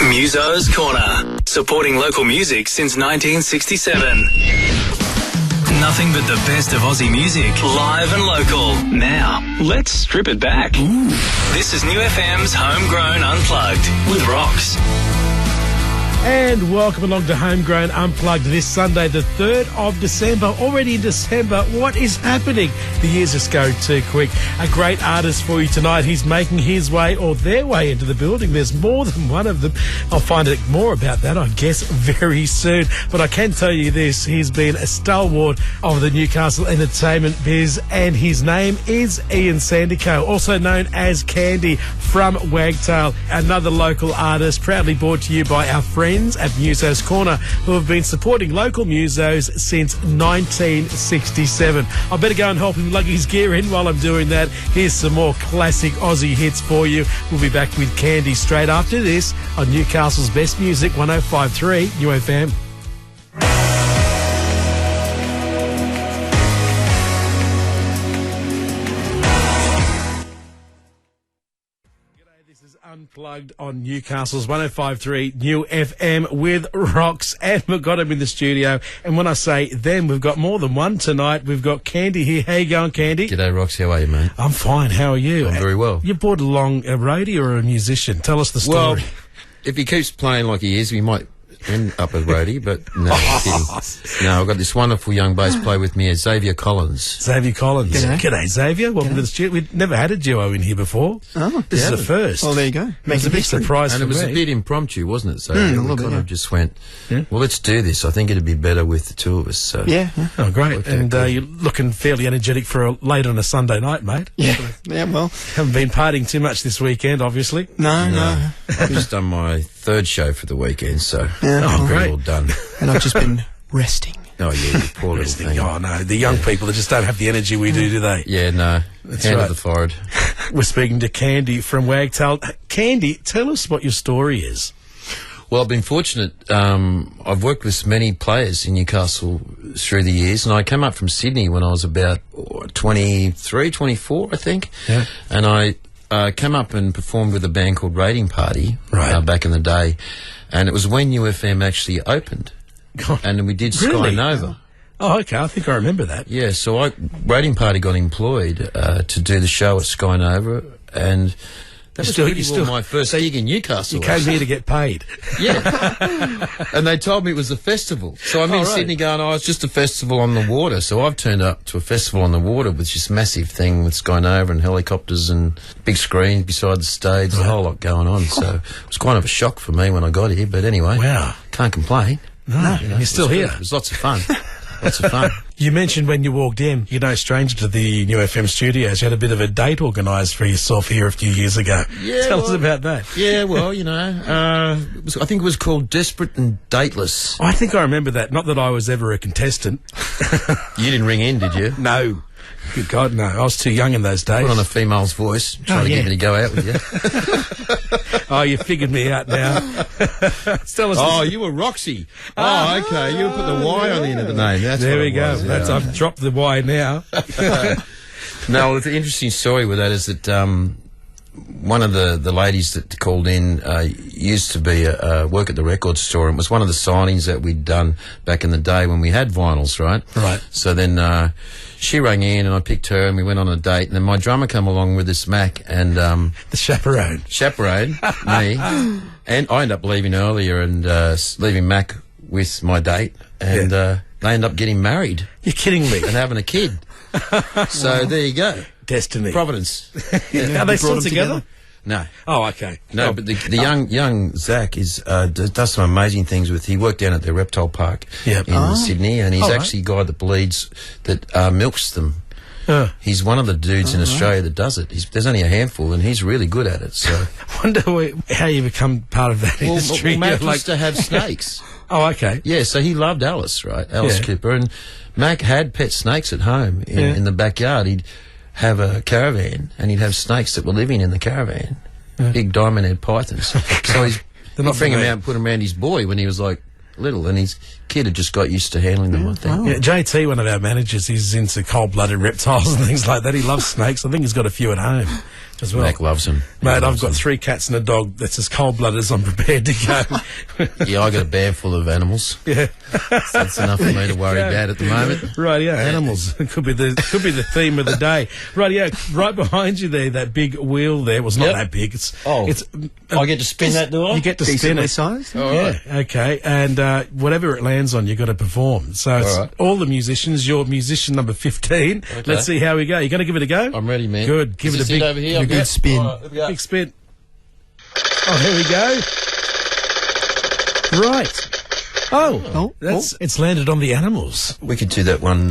Muso's Corner, supporting local music since 1967. Nothing but the best of Aussie music, live and local. Now, let's strip it back. Ooh. This is NewFM's Homegrown Unplugged with Rox. And welcome along to Homegrown Unplugged this Sunday, the 3rd of December. Already in December, what is happening? The years just go too quick. A great artist for you tonight. He's making his way or their way into the building. There's more than one of them. I'll find out more about that, I guess, very soon. But I can tell you this, he's been a stalwart of the Newcastle entertainment biz, and his name is Ian Sandico, also known as Candy from Wagtail, another local artist, proudly brought to you by our friends at Muso's Corner, who have been supporting local musos since 1967. I better go and help him lug his gear in. While I'm doing that, here's some more classic Aussie hits for you. We'll be back with Candy straight after this on Newcastle's Best Music, 105.3 NewFM. Unplugged on Newcastle's 105.3 New FM with Rox, and we've got him in the studio. And when I say them, we've got more than one tonight. We've got Candy here. How you going, Candy? G'day, Rox. How are you, mate? I'm fine. How are you? I'm very well. You brought along a roadie or a musician? Tell us the story. Well, if he keeps playing like he is, we might end up a roadie, but no, I'm kidding. No, I've got this wonderful young bass player with me, Xavier Collins. Xavier Collins. G'day. G'day, Xavier. Welcome to the studio. We've never had a duo in here before. Oh, this is a first. Well, there you go. It's a big surprise and for it was me. a bit impromptu, wasn't it? So a we little bit, kind of just went, Yeah. well, let's do this. I think it'd be better with the two of us. So Yeah. Oh, great. Okay, And cool. you're looking fairly energetic for late on a Sunday night, mate. Yeah. Well, Haven't been partying too much this weekend, obviously. no. I've just done my third show for the weekend, so Yeah. Oh, I'm great. all done. And I've just been resting. Oh, yeah, you poor little thing. Oh, no. The young people that just don't have the energy we do they? Yeah, no. Hand right. to the forehead. We're speaking to Candy from Wagtail. Candy, tell us what your story is. Well, I've been fortunate. I've worked with many players in Newcastle through the years, and I came up from Sydney when I was about 23, 24, I think. Yeah. And I came up and performed with a band called Rating Party back in the day. And it was when UFM actually opened. God, And we did Sky really? Nova. Oh, okay. I think I remember that. Yeah, so Rating Party got employed to do the show at Sky Nova, and that was pretty well my first gig in Newcastle. You came here to get paid. Yeah. And they told me it was a festival. So I'm in right. Sydney going, oh, it's just a festival on the water. So I've turned up to a festival on the water with this massive thing with Sky Nova and helicopters and big screens beside the stage, a whole lot going on. So it was kind of a shock for me when I got here. But anyway, Wow. can't complain. No, You know, you're still it was here. good. It was lots of fun. Lots of fun. You mentioned when you walked in, you're no stranger to the New FM studios. You had a bit of a date organised for yourself here a few years ago. Yeah, Tell us well- about that. Yeah, well, you know, I think it was called Desperate and Dateless. I think I remember that. Not that I was ever a contestant. You didn't ring in, did you? No. Good God, no. I was too young in those days. Put on a female's voice, trying to yeah. get me to go out with you. Oh, you figured me out now. Tell us. Oh, you were Roxy. Oh, okay. You put the Y on the end of the name. That's there what we it go. was, That's yeah. I've dropped the Y now. No, well, the interesting story with that is that one of the ladies that called in used to be work at the record store, and it was one of the signings that we'd done back in the day when we had vinyls, right? Right. So then she rang in, and I picked her, and we went on a date, and then my drummer came along with this Mac, and The chaperone. me, and I ended up leaving earlier and leaving Mac with my date, and they ended up getting married You're kidding me. and having a kid. So there you go. Destiny. Providence. Are they still them together? No. Oh, okay. No, but the young Zach does some amazing things with. He worked down at the reptile park Yep. in Sydney, and he's All right. actually a guy that bleeds, that milks them. He's one of the dudes in Australia that does it. There's only a handful, and he's really good at it. So, Wonder how you become part of that industry. Mac You're used to have snakes. Oh, okay. Yeah, so he loved Alice, right? Alice Yeah. Cooper, and Mac had pet snakes at home in the backyard. He'd have a caravan, and he'd have snakes that were living in the caravan. Big diamond-head pythons. So he'd not bring them bad. out and put them around his boy when he was like little, and his kid had just got used to handling them, I think. Yeah, JT, one of our managers, he's into cold-blooded reptiles and things like that. He loves snakes. I think he's got a few at home. as well. Mac loves them. Mate, I've got 3 cats and a dog that's as cold-blooded as I'm prepared to go. Yeah, I got a bag full of animals. Yeah. So that's enough for me to worry about at the moment. Right, yeah, animals. It could be the theme of the day. Right, yeah, right behind you there, that big wheel there. Well, it's not that big. It's I get to spin that, do I? You get to spin Decently it. sized. Yeah, okay. And whatever it lands on, you've got to perform. So it's All right. all the musicians. You're musician number 15. Okay. Let's see how we go. You going to give it a go? I'm ready, man. Good. Give Is it a this big, over here. a good spin. All right, here we go. big spin. Oh, here we go. Right. Oh, it's landed on the animals. We could do that one.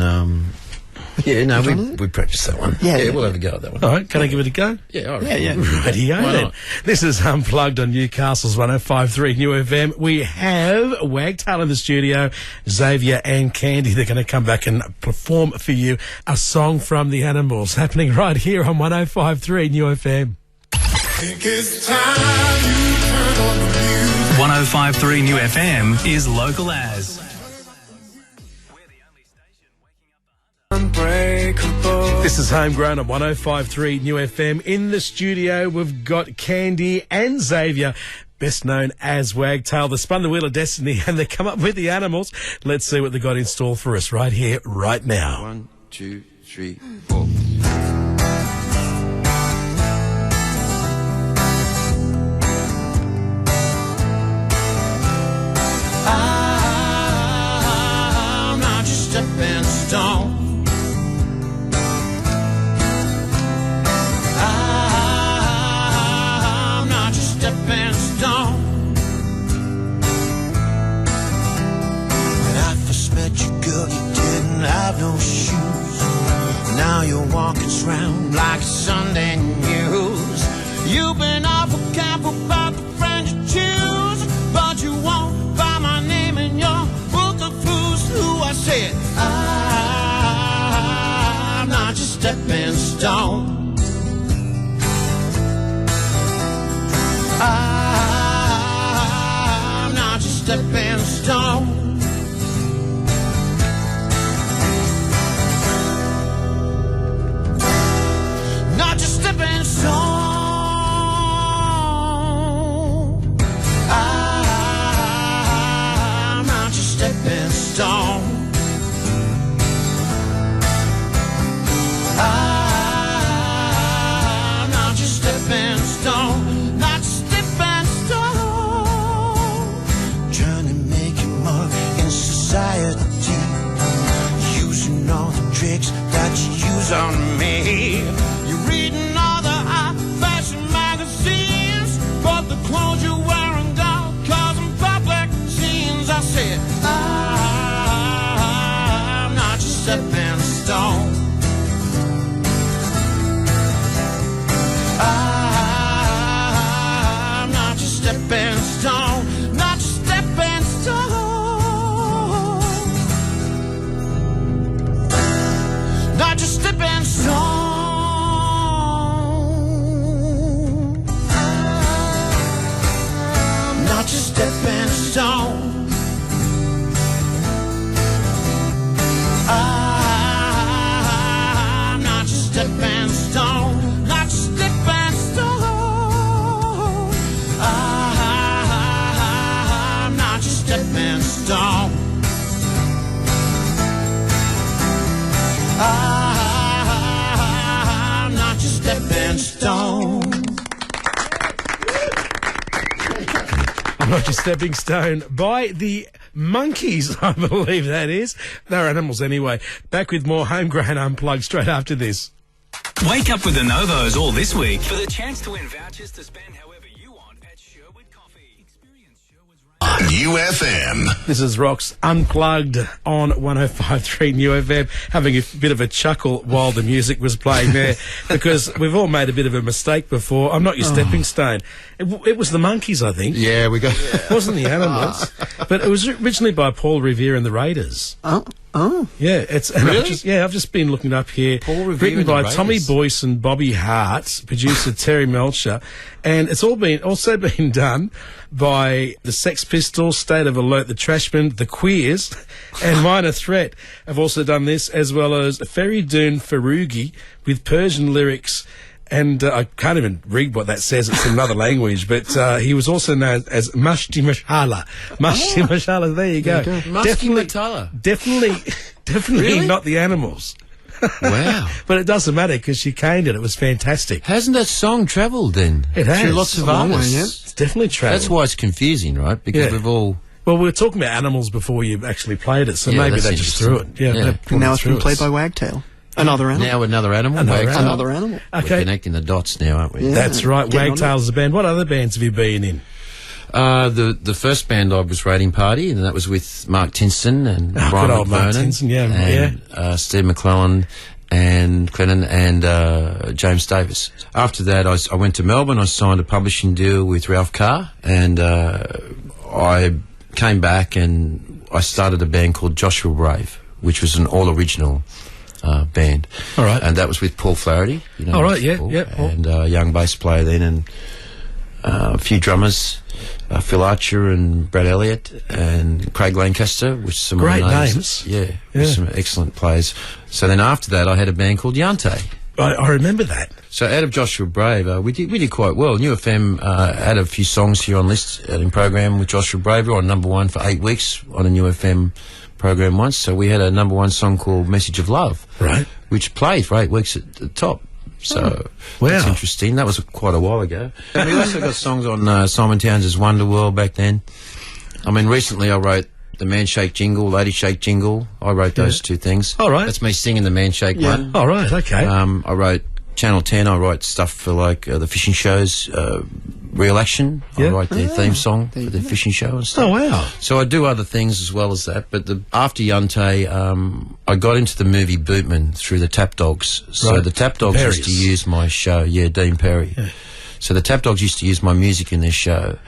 Yeah, no, we practiced that one. Yeah. We'll have a go at that one. All right, can I give it a go? Yeah, all right. Yeah. Rightio Why then. not? This is Unplugged on Newcastle's 105.3 New FM. We have Wagtail in the studio, Xavier and Candy. They're going to come back and perform for you a song from the animals happening right here on 105.3 New FM. Think it's time you turn on the music. 105.3 New FM is local as. Unbreakable. This is Homegrown on 105.3 New FM. In the studio, we've got Candy and Xavier, best known as Wagtail. They spun the wheel of destiny and they come up with the animals. Let's see what they got in store for us right here, right now. 1, 2, 3, 4. I'm not just a stepping stone. I'm not just a stepping stone. When I first met you, girl, you didn't have no shoes. Now you're walking around like Sunday news. You've been awful careful about the friends you choose, but you won't find my name in your book of who's who. I said I'm not just a stepping stone. I'm not just a stepping stone. Not just stepping stone. I'm not just stepping stone. I'm not just stepping stone. Not just stepping stone. Trying to make your mark in society, using all the tricks that you use on me. You're reading all the high-fashion magazines, but the clothes you're wearing don't cause them public scenes. I said I'm not just stepping stone. I'm not just stepping stone. Not just stepping stone. Not just stepping stone. Not just stepping stone. I'm not just stepping stone. Not just stepping stone. I'm not just stepping stone. I'm not just stepping stone. I'm not just stepping stone by the monkeys, I believe that is. They're animals anyway. Back with more Homegrown Unplugged straight after this. Wake up with the Novos all this week for the chance to win vouchers to spend however you want at Sherwood Coffee. Experience Sherwood's NewFM. This is Rock's Unplugged on 105.3 New FM, having a bit of a chuckle while the music was playing there, because we've all made a bit of a mistake before. I'm not your stepping stone. It was the monkeys, I think. Yeah, we got. It wasn't the animals. But it was originally by Paul Revere and the Raiders. Oh. Yeah, it's and Really? I've just been looking up here. Paul Revere written and the by Raiders. Tommy Boyce and Bobby Hart, producer Terry Melcher, and it's also been done by the Sex Pistols, State of Alert, the Trashmen, the Queers, and Minor Threat have also done this, as well as Ferry Doon Ferrugi with Persian lyrics And I can't even read what that says. It's another language. But he was also known as Mashti Mashala. Mashti Mashala, there you go. Musky Matala. Definitely Really? not the animals. Wow. But it doesn't matter because she caned it. It was fantastic. Hasn't that song travelled then? It has. Through lots of A long way, artists. It's definitely travel. That's why it's confusing, right? Because Yeah. we've all... Well, we were talking about animals before you actually played it, so Yeah, maybe that's they just threw it. interesting. Yeah, Yeah. they pulled And now it it's through been played us. by Wagtail. Another animal. Now another animal. Another Wagtail. animal. Another animal. We're Okay, connecting the dots now, aren't we? Yeah. that's right. Getting on Wagtail is a band. What other bands have you been in? The first band I was Raiding Party, and that was with Mark Tinson and Oh, Brian good old Mark McVernon Tinson, yeah, and Steve McClellan and Clennon and James Davis. After that, I went to Melbourne. I signed a publishing deal with Ralph Carr, and I came back and I started a band called Joshua Brave, which was an all-original band. All right. And that was with Paul Flaherty. You know, All right, yeah, Paul, yeah, Paul. And a young bass player then, and a few drummers, Phil Archer and Brad Elliott and Craig Lancaster, which some Great of the names. Yeah, Yeah. with some excellent players. So then after that, I had a band called Yante. I remember that. So out of Joshua Brave, we did quite well. NewFM had a few songs here on list in program with Joshua Brave. We were on number one for 8 weeks on a NewFM program once. So we had a number one song called Message of Love, Right. which played for 8 weeks at the top. So that's Wow. interesting. That was quite a while ago. And we also got songs on Simon Townsend's Wonderworld back then. I mean, recently I wrote the Man Shake Jingle, Lady Shake Jingle. I wrote those two things. All right. That's me singing the Man Shake one. All right, okay. I wrote Channel 10. I write stuff for like the fishing shows, Real Action. Yeah. I write their theme song for the fishing show and stuff. Oh, wow. So I do other things as well as that. But after Yante, I got into the movie Bootman through the Tap Dogs. So Right. the Tap Dogs used to Perrys. use my show. Yeah, Dean Perry. Yeah. So the Tap Dogs used to use my music in their show,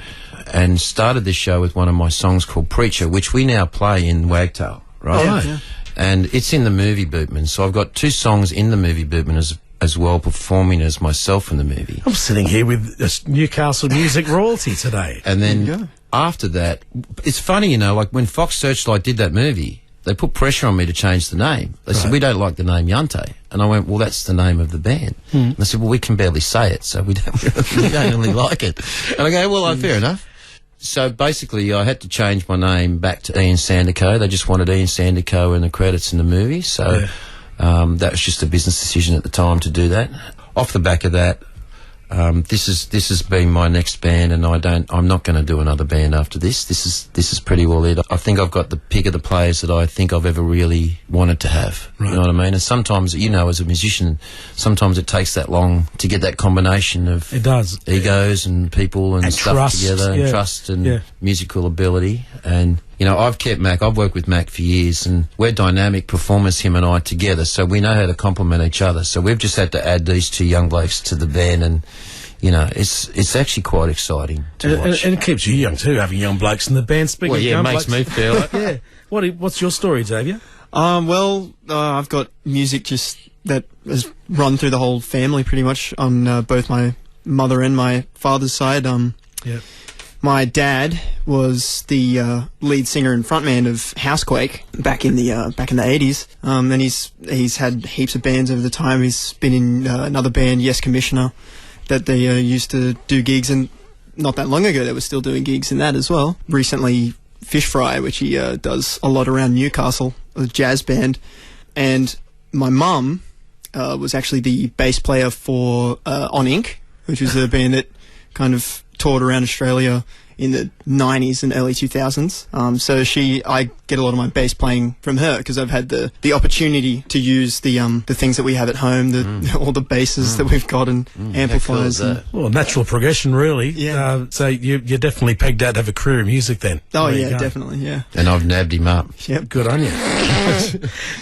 and started this show with one of my songs called Preacher, which we now play in Wagtail, right? All right. Yeah. And it's in the movie Bootman. So I've got two songs in the movie Bootman as well, performing as myself in the movie. I'm sitting here with this Newcastle music royalty today. And There you then go. after that, it's funny, you know, like when Fox Searchlight did that movie, they put pressure on me to change the name. They said, Right. we don't like the name Yante. And I went, well, that's the name of the band. And they said, well, we can barely say it, so we don't really like it. And I go, well, fair enough. So basically, I had to change my name back to Ian Sandico. They just wanted Ian Sandico in the credits in the movie. So that was just a business decision at the time to do that. Off the back of that, this has been my next band, and I'm not going to do another band after this. This is pretty well it. I think I've got the pick of the players that I think I've ever really wanted to have. Right. You know what I mean? And sometimes, you know, as a musician, sometimes it takes that long to get that combination of It does. egos and people and stuff trust, together, and yeah. trust and Yeah. musical ability. And you know, I've worked with Mac for years, and we're dynamic performers, him and I, together, so we know how to complement each other. So we've just had to add these two young blokes to the band, and you know, it's actually quite exciting to watch. And it keeps you young too, having young blokes in the band. Speaking Well, of yeah, young it makes blokes, me feel it. yeah. What's your story, Xavier? I've got music just that has run through the whole family pretty much on both my mother and my father's side. Yeah. My dad was the lead singer and frontman of Housequake back in the 80s. And he's had heaps of bands over the time. He's been in another band, Yes Commissioner, that they used to do gigs, and not that long ago they were still doing gigs in that as well. Recently, Fish Fry, which he does a lot around Newcastle, a jazz band. And my mum was actually the bass player for On Ink, which was a band that kind of toured around Australia in the 90s and early 2000s. So I get a lot of my bass playing from her, because I've had the opportunity to use the things that we have at home, all the basses that we've got and amplifiers. How cool is And, Well, natural progression, really. Yeah. So you're definitely pegged out to have a career in music then. oh There you yeah, go. definitely, yeah. And I've nabbed him up. Yep. Good on you.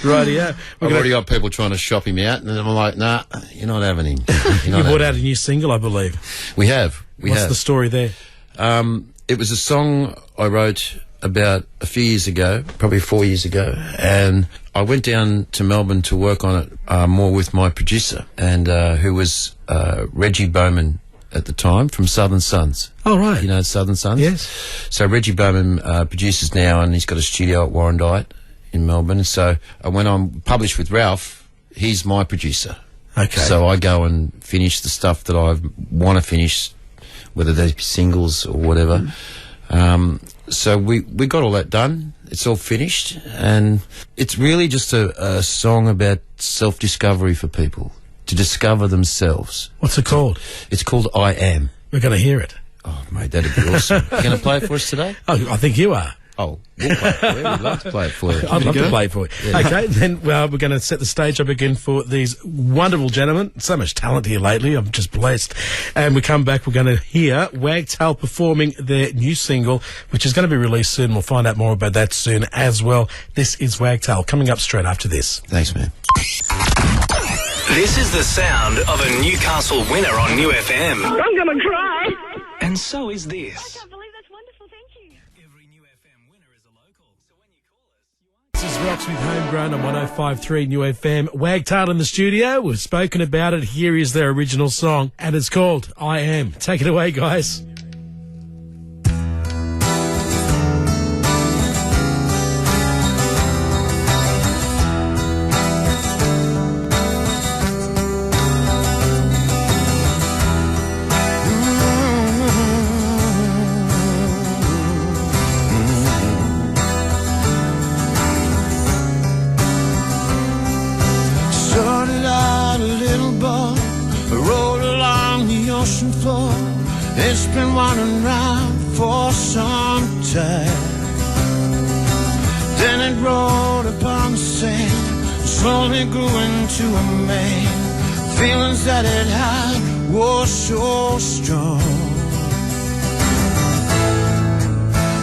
Rightio. I've already got people trying to shop him out, and I'm like, nah, you're not having him. You're You not brought having out a new single, I believe. him. We have. What's the story there? It was a song I wrote about a few years ago, probably 4 years ago, and I went down to Melbourne to work on it more with my producer, and who was Reggie Bowman at the time from Southern Sons. Oh, right. You know Southern Sons? Yes. So Reggie Bowman produces now, and he's got a studio at Warrandyte in Melbourne. So when I'm published with Ralph, he's my producer. Okay. So I go and finish the stuff that I want to finish, whether they be singles or whatever. So we got all that done. It's all finished, and it's really just a song about self-discovery for people, to discover themselves. What's it called? It's called I Am. We're going to hear it. Oh, mate, that'd be awesome. You going to play it for us today? Oh, I think you are. Oh, we'll play it for you. We'd love to play it for you. I'd love to play it for you. Yeah. Okay, then we're going to set the stage up again for these wonderful gentlemen. So much talent here lately. I'm just blessed. And we come back, we're going to hear Wagtail performing their new single, which is going to be released soon. We'll find out more about that soon as well. This is Wagtail coming up straight after this. Thanks, man. This is the sound of a Newcastle winner on NewFM. I'm gonna cry. And so is this. I can't believe that's wonderful. Thank you. Every NewFM winner is a local. So when you call us, This is Rocks with Homegrown on 105.3 New FM. Wagtail in the studio. We've spoken about it. Here is their original song, and it's called I Am. Take it away, guys. Started out a little boat, rode along the ocean floor. It's been wandering round for some time. Then it rolled upon the sand, slowly grew into a man. Feelings that it had were so strong.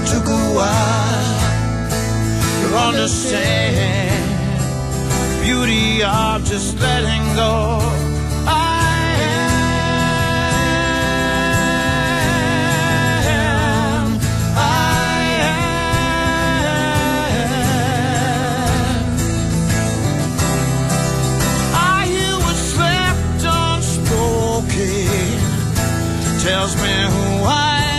Took a while to understand beauty of just letting go. I am, I am. I hear what's left unspoken, tells me who I am.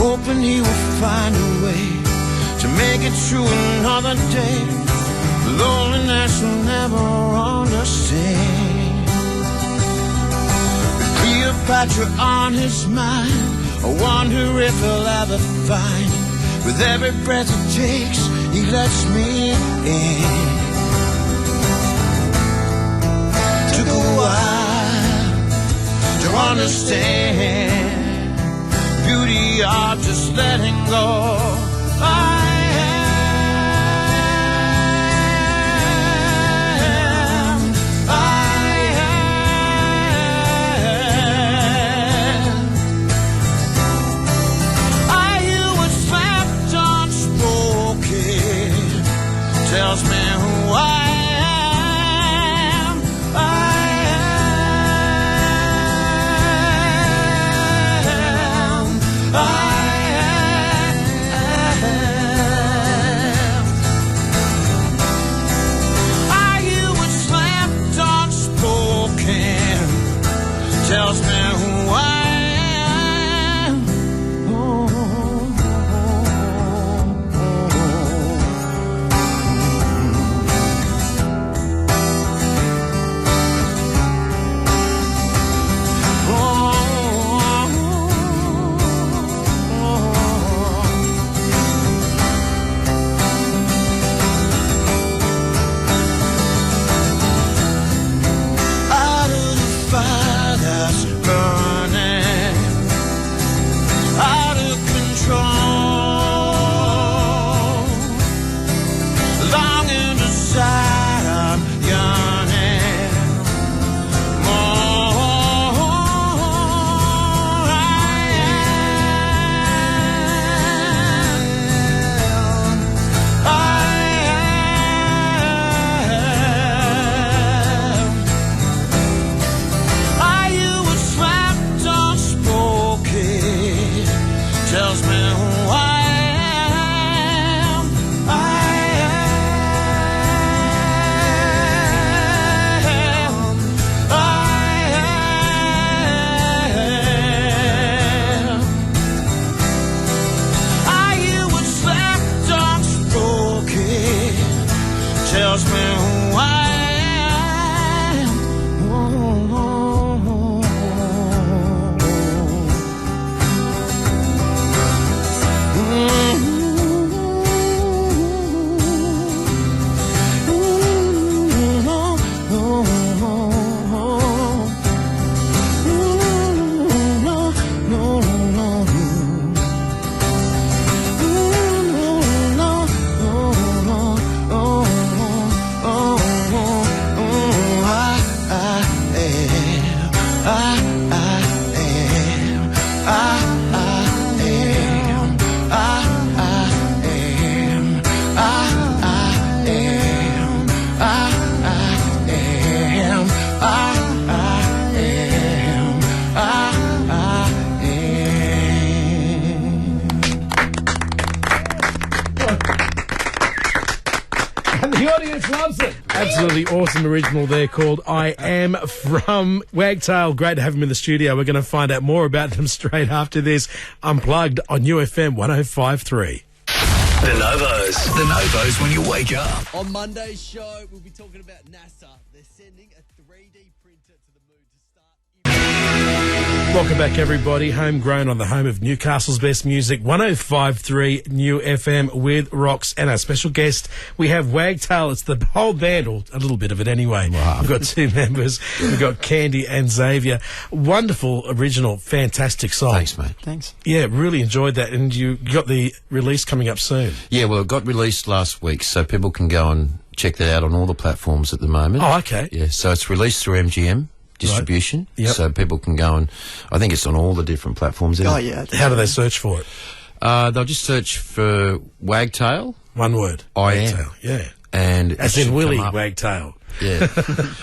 Hoping he will find a way to make it through another day. Loneliness will never understand. With Cleopatra on his mind, I wonder if he'll ever find. With every breath he takes, he lets me in. Took a while to understand beauty of just letting go. I am, I am. I hear what's left unspoken, tells me who I am. I am, I am. The audience loves it. Absolutely awesome original there called I Am from Wagtail. Great to have him in the studio. We're going to find out more about them straight after this. Unplugged on NewFM 105.3. The Novos when you wake up. On Monday's show, we'll be talking about NASA. They're sending a 3D printer to the moon to start. Welcome back, everybody. Homegrown on the home of Newcastle's best music, 105.3 New FM with Rocks. And our special guest, we have Wagtail. It's the whole band, or a little bit of it anyway. Wow. We've got two members. We've got Candy and Xavier. Wonderful, original, fantastic song. Thanks, mate. Thanks. Yeah, really enjoyed that. And you got the release coming up soon. Yeah, well, it got released last week, so people can go and check that out on all the platforms at the moment. Oh, okay. Yeah, so it's released through MGM distribution, Right. Yep. so people can go and, I think it's on all the different platforms. Isn't Oh, it? yeah. How do they search for it? They'll just search for Wagtail. One word. I am. Wagtail. Yeah. And As it in should Willie come up. Wagtail. Yeah.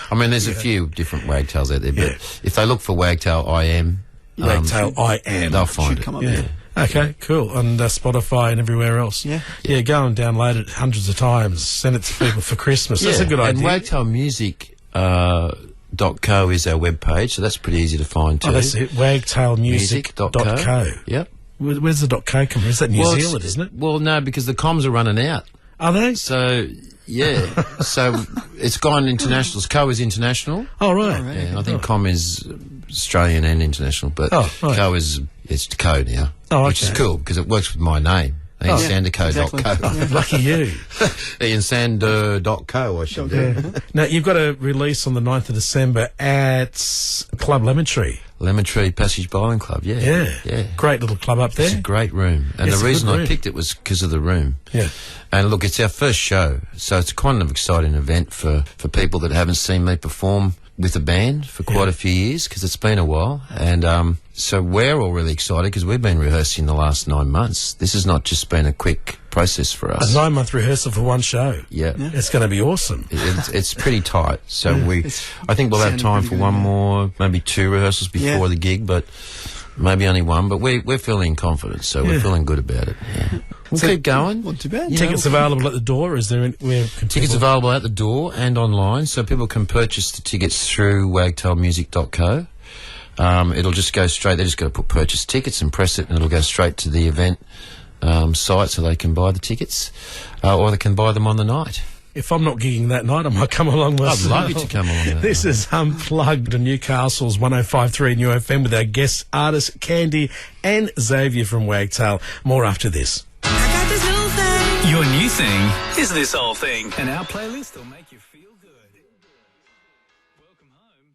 I mean, there's a few different Wagtails out there, but if they look for Wagtail, I am. Wagtail, I am. They'll find Should it. come up, Yeah. Okay, cool. On Spotify and everywhere else. Yeah. Yeah, go and download it hundreds of times. Send it to people for Christmas. That's a good And idea. Wagtail Music .co is our webpage, so that's pretty easy to find too. Oh, that's it. Wagtailmusic.co. Yep. Where's the .co come from? Is that New Well, Zealand, isn't it? Well, no, because the comms are running out. Are they? So, yeah. So it's gone international. Co is international. Oh, right. Yeah, I think com is Australian and international, but Oh, right. Co is, it's co now. Oh, Which is okay. cool because it works with my name. IanSanderco.co. exactly. Lucky you. IanSander.co, I should do. Now, you've got a release on the 9th of December at Club Lemon Tree. Lemon Tree Passage Bowling Club, yeah. Yeah. Yeah. Great little club up It's there. a great room. And It's a the good reason I room. picked it was because of the room. Yeah. And look, it's our first show, so it's quite an exciting event for people that haven't seen me perform with a band for quite a few years, because it's been a while. And so we're all really excited because we've been rehearsing the last 9 months. This has not just been a quick process for A us. 9-month rehearsal for one show. Yeah. It's going to be awesome. It's pretty tight. So I think we'll have sounding time pretty for good, one yeah. more, maybe 2 rehearsals before the gig, but maybe only one. But we're feeling confident, so we're feeling good about it. Yeah. We'll keep going. Not too bad. You Tickets know, available at the door? Is there where can Tickets people- available at the door and online, so people can purchase the tickets through wagtailmusic.co. It'll just go straight. They just got to put purchase tickets and press it, and it'll go straight to the event site, so they can buy the tickets, or they can buy them on the night. If I'm not gigging that night, I might come along myself. I'd love you to come along. That This night. is Unplugged on Newcastle's 105.3 New FM with our guest artists Candy and Xavier from Wagtail. More after this. Your new thing is this whole thing. And our playlist will make you feel good. Welcome home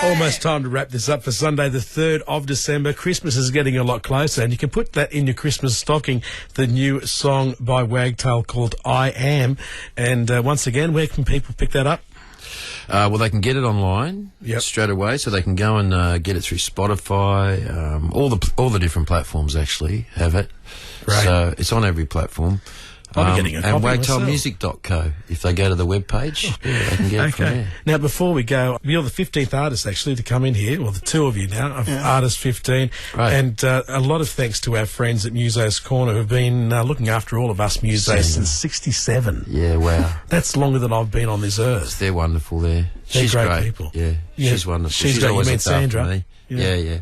to Almost time to wrap this up for Sunday, the 3rd of December. Christmas is getting a lot closer, and you can put that in your Christmas stocking, the new song by Wagtail called I Am. And once again, where can people pick that up? Well, they can get it online Yep. straight away, so they can go and get it through Spotify. All the different platforms actually have it. Right. So it's on every platform. I'll be getting a and copy myself. wagtailmusic.co. If they go to the webpage, they can get it from Okay. there. Now, before we go, you're the 15th artist actually to come in here, well, the two of you now, of Artist 15. Right. And a lot of thanks to our friends at Muso's Corner who've been looking after all of us musos since 67. Yeah, wow. That's longer than I've been on this earth. They're wonderful there. They're She's great people. Yeah, Yeah. she's wonderful. She's great. You always mean looked after Sandra? me. Yeah. Yeah.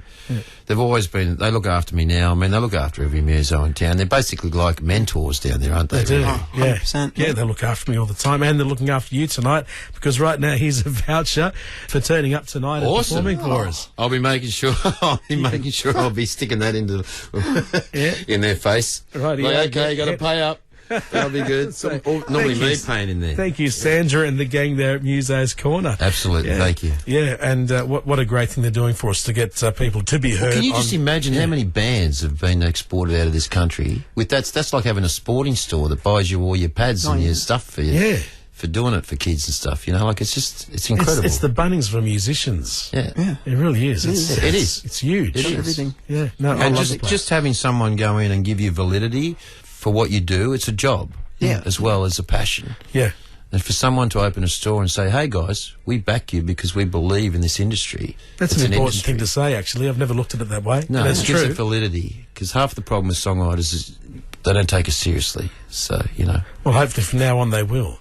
They've always been, they look after me now. I mean, they look after every muso in town. They're basically like mentors down there, aren't they? They do, really? yeah. 100%, Yeah, yeah. they look after me all the time, and they're looking after you tonight, because right now here's a voucher for turning up tonight Awesome. and performing for us. I'll be making sure. I'll be sticking that into in their face. Right, Like, yeah, okay, you got to pay up. That'll be good. Normally Thank me you. paying in there. Thank you, Sandra and the gang there at Muso's Corner. Absolutely, thank you. Yeah, and what a great thing they're doing for us to get people to be heard. Can you just on- imagine how many bands have been exported out of this country? With that's like having a sporting store that buys you all your pads and your stuff for you. Yeah. For doing it for kids and stuff, you know, like it's incredible. It's the Bunnings for musicians. yeah. It really is. It is. It's huge. It is. Everything. Yeah. No, I And love the place. just having someone go in and give you validity for what you do, it's a job, as well as a passion. Yeah. And for someone to open a store and say, "Hey guys, we back you because we believe in this industry." That's It's an important industry. thing to say, actually. I've never looked at it that way. No, That's it gives true. it validity, because half the problem with songwriters is they don't take us seriously. So, you know. Well, hopefully from now on they will.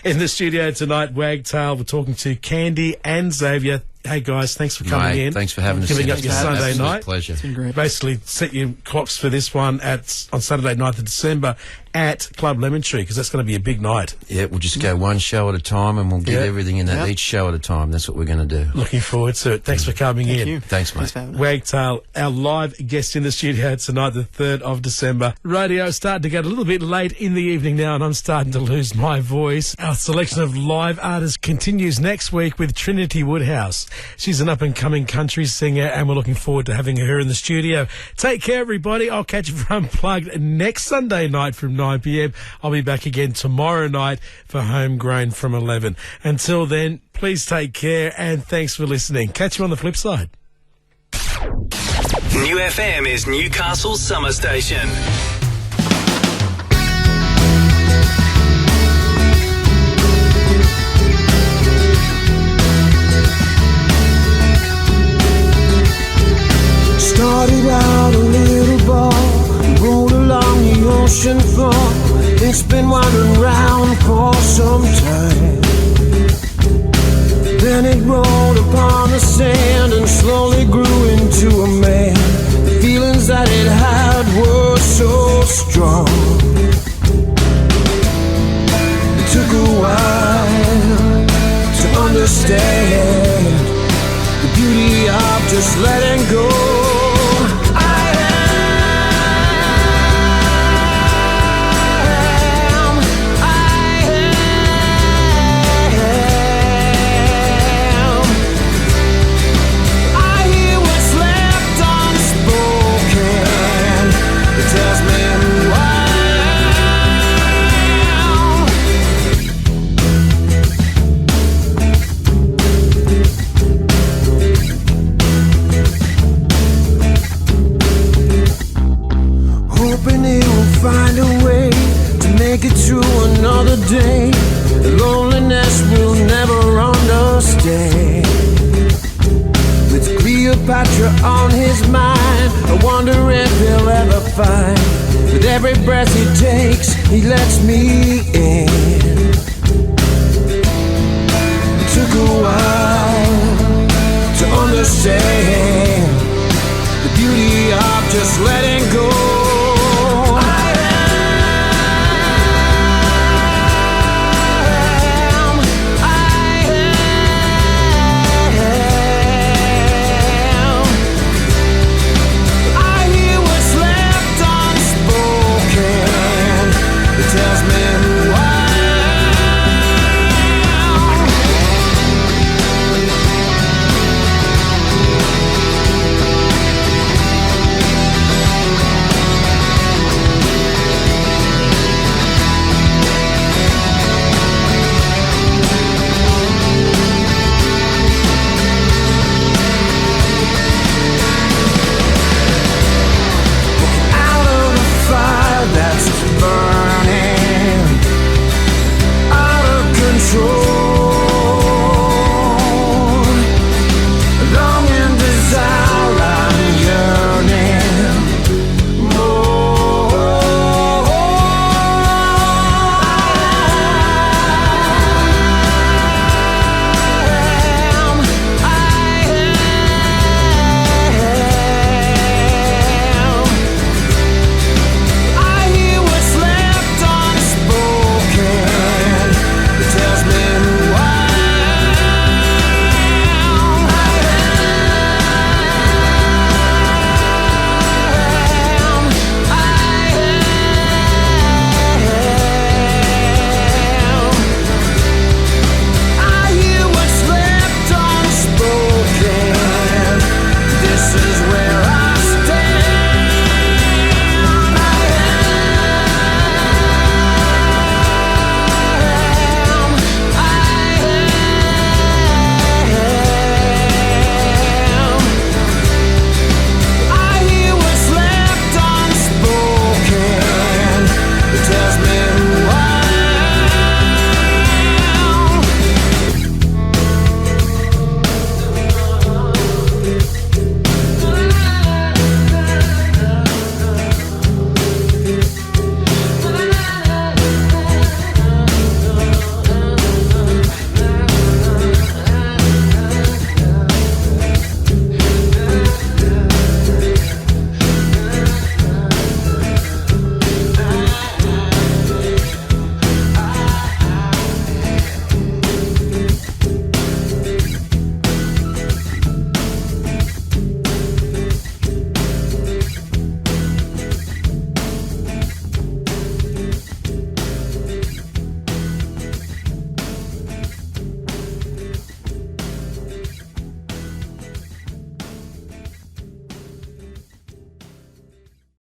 In the studio tonight, Wagtail, we're talking to Candy and Xavier. Hey guys, thanks for coming Mate, in. thanks for having us. Giving in. up It's your been an Sunday absolute night. Pleasure. It's been great. Basically, set your clocks for this one on Saturday, 9th of December at Club Lemon Tree, because that's going to be a big night. Yeah, we'll just go one show at a time, and we'll give everything in that each show at a time. That's what we're going to do. Looking forward to it. Thanks for coming in. Thank you. Thanks, mate. Thanks for having us. Wagtail, our live guest in the studio tonight, the 3rd of December. Radio is starting to get a little bit late in the evening now, and I'm starting to lose my voice. Our selection of live artists continues next week with Trinity Woodhouse. She's an up-and-coming country singer, and we're looking forward to having her in the studio. Take care, everybody. I'll catch you for Unplugged next Sunday night from 9 p.m. I'll be back again tomorrow night for Homegrown from 11. Until then, please take care, and thanks for listening. Catch you on the flip side. New FM is Newcastle's summer station. Started out a little ball, rolled along the ocean floor. It's been wandering round for some time. Then it rolled upon the sand and slowly grew into a man. The feelings that it had were so strong. It took a while to understand the beauty of just letting go. Find a way to make it through another day. Loneliness will never understand. With Cleopatra on his mind, I wonder if he'll ever find. With every breath he takes, he lets me in. It took a while to understand the beauty of just letting go.